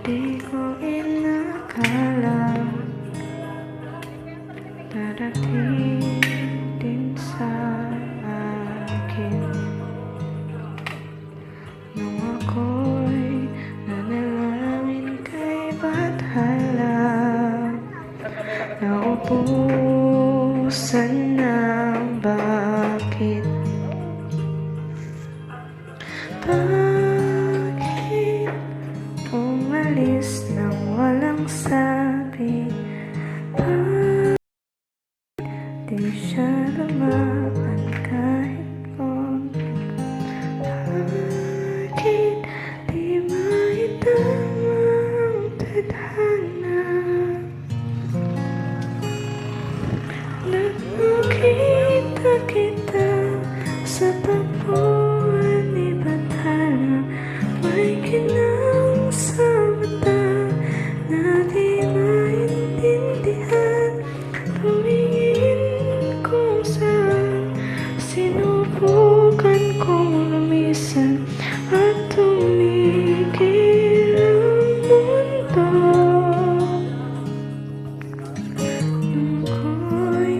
Di ko inakala darating din sa akin nung ako'y nanalangin kay Bathala. Naubusan ng bakit umalis nang walang sabi? Bakit di siya lumaban kahit konti? Bakit di maitama ang tadhana? Nakita kita sa tapuan ni Bathala. May kinang sa mata na di maintindihan. Tumingin kung saan sinubukan kong lumisan at tumigil ang mundo. Nung ko'y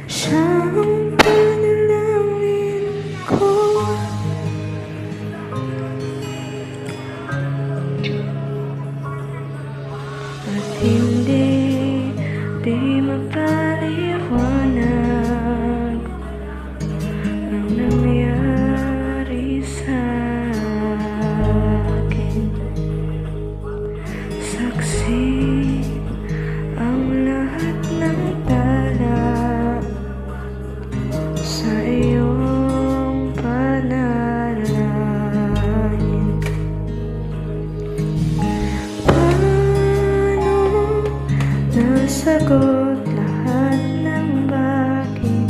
siya ang panalangin ko. At hindi mapaliwanag ang nangyari sa akin. Saksi ang lahat ng tala sa iyong panalangin. Paano nasagot lahat ng bakit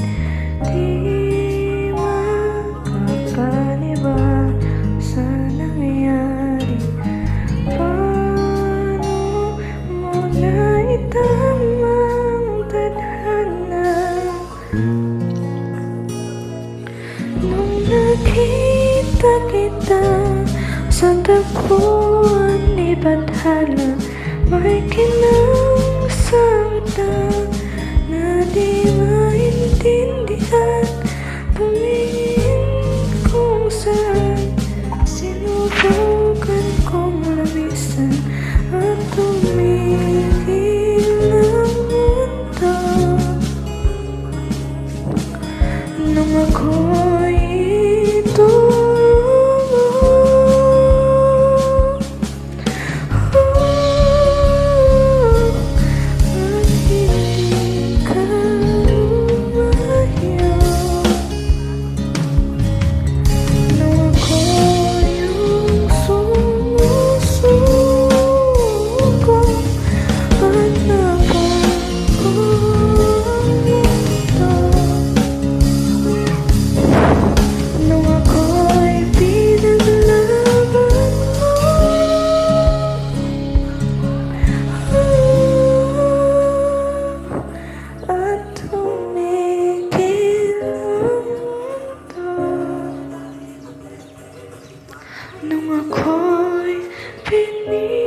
di makapaniwala sa nangyari? Paano mo naitama ang tadhana? Nung nakita kita sa tapuan ni Bathala, may kinang sa mata na di maintindihan. Tumingin kung saan sinubukan kong lumisan at tumigil ang mundo. Nung ako'y at hindi ka lumayo. Nung ako'y yung sumusuko at napako ang mundo. Nung ako'y pinaglaban mo at tumigil ang mundo. Nung ako'y pinili